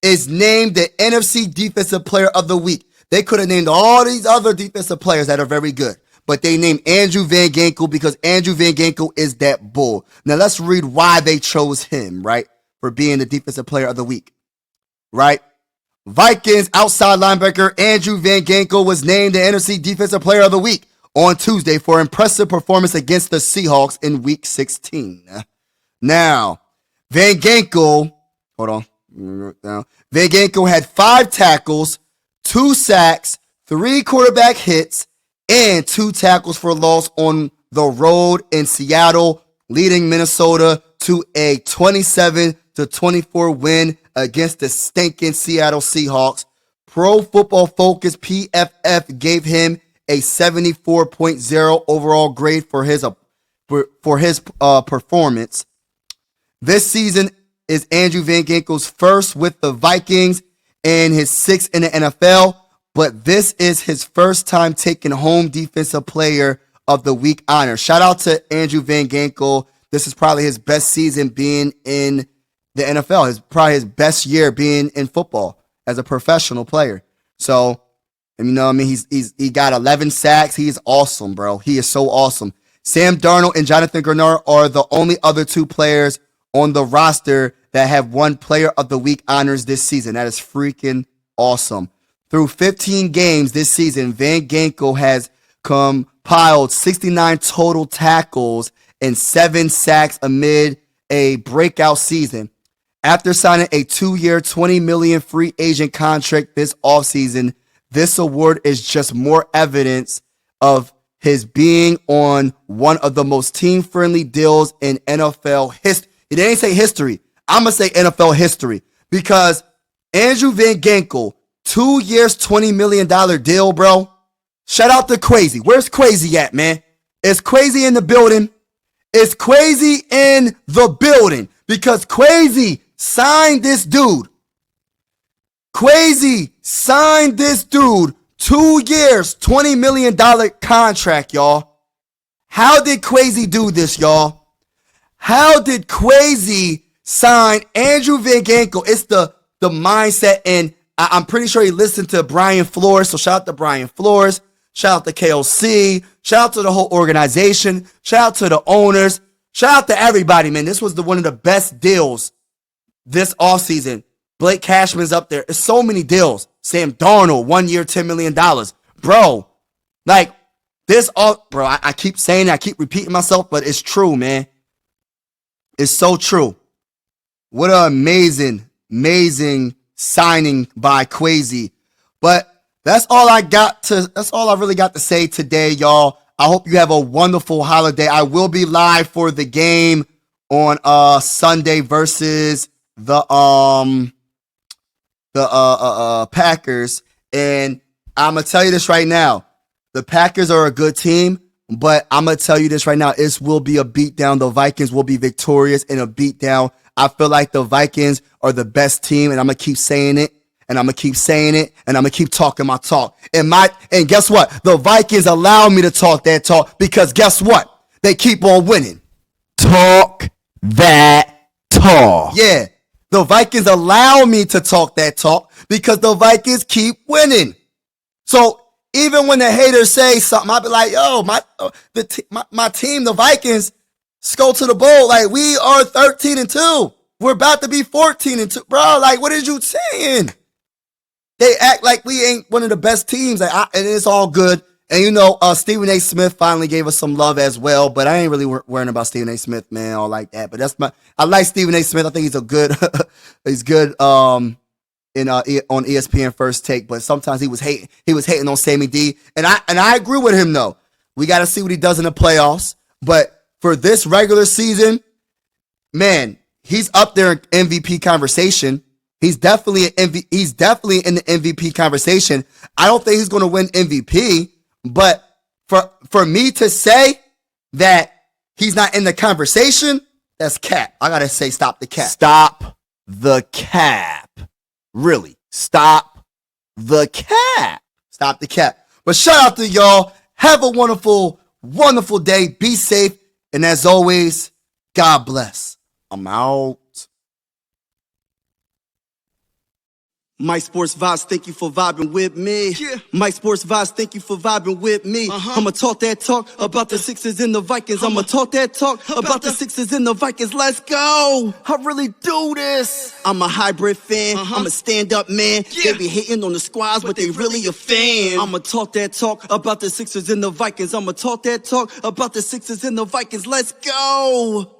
is named the NFC Defensive Player of the Week. They could have named all these other defensive players that are very good, but they named Andrew Van Ginkel because Andrew Van Ginkel is that bull. Now let's read why they chose him, right, for being the Defensive Player of the Week, right? Vikings outside linebacker Andrew Van Ginkel was named the NFC Defensive Player of the Week on Tuesday for impressive performance against the Seahawks in Week 16. Now, Van Ginkel, hold on. Van Ginkel had 5 tackles, 2 sacks, 3 quarterback hits, and 2 tackles for loss on the road in Seattle, leading Minnesota to a 27-24 win against the stinking Seattle Seahawks. Pro Football Focus PFF gave him a 74.0 overall grade for his performance. This season is Andrew Van Ginkel's first with the Vikings and his 6th in the NFL, but this is his first time taking home Defensive Player of the Week honor. Shout out to Andrew Van Ginkel. This is probably his best season being in the NFL. Probably his best year being in football as a professional player. So, you know what I mean? He got 11 sacks. He is awesome, bro. He is so awesome. Sam Darnold and Jonathan Grenard are the only other 2 players on the roster that have won Player of the Week honors this season. That is freaking awesome. Through 15 games this season, Van Ginkel has compiled 69 total tackles and 7 sacks amid a breakout season. After signing a 2-year, $20 million free agent contract this offseason, this award is just more evidence of his being on one of the most team-friendly deals in NFL history. It didn't say history. I'm going to say NFL history because Andrew Van Ginkel, 2 years, $20 million deal, bro. Shout out to Crazy. Where's Crazy at, man? Is Crazy in the building? Is Crazy in the building? Because Crazy signed this dude. Crazy signed this dude 2 years, $20 million contract, y'all. How did Crazy do this, y'all? How did Crazy sign Andrew Van Ginkel? It's the mindset, and I'm pretty sure he listened to Brian Flores, so shout out to Brian Flores. Shout out to KOC. Shout out to the whole organization. Shout out to the owners. Shout out to everybody, man. This was one of the best deals this offseason. Blake Cashman's up there. There's so many deals. Sam Darnold, 1 year, $10 million. Bro, like this all, bro, I keep saying it. I keep repeating myself, but it's true, man. It's so true. What an amazing signing by Quasi. But that's all I really got to say today, y'all. I hope you have a wonderful holiday. I will be live for the game on Sunday versus the Packers. And I'm gonna tell you this right now. The Packers are a good team, but I'm going to tell you this right now. It will be a beatdown. The Vikings will be victorious in a beatdown. I feel like the Vikings are the best team, and I'm going to keep saying it, and I'm going to keep saying it, and I'm going to keep talking my talk. And guess what? The Vikings allow me to talk that talk because guess what? They keep on winning. Talk that talk. Yeah. The Vikings allow me to talk that talk because the Vikings keep winning. So even when the haters say something, I'll be like, yo, my team, the Vikings, go to the bowl. Like, we are 13-2. We're about to be 14-2. Bro, like, what is you saying? They act like we ain't one of the best teams. Like, and it's all good. And, you know, Stephen A. Smith finally gave us some love as well. But I ain't really worrying about Stephen A. Smith, man, all like that. But I like Stephen A. Smith. I think he's he's good on ESPN First Take, but sometimes he was hating on Sammy D, and I agree with him though. We got to see what he does in the playoffs, but for this regular season, man, he's up there in MVP conversation. He's definitely in the MVP conversation. I don't think he's going to win MVP, but for me to say that he's not in the conversation, that's cap. I got to say stop the cap. Stop the cap. Really, stop the cap. Stop the cap. But shout out to y'all. Have a wonderful, wonderful day. Be safe. And as always, God bless. I'm out. Mike Sports Vibes, thank you for vibing with me. Yeah. Mike Sports Vibes, thank you for vibing with me. I'ma talk that talk about the Sixers and the Vikings. I'ma talk that talk about the Sixers and the Vikings. Let's go. I really do this. I'm a hybrid fan. I'm a stand-up man. Yeah. They be hating on the squads, but they really a fan. I'ma talk that talk about the Sixers and the Vikings. I'ma talk that talk about the Sixers and the Vikings. Let's go.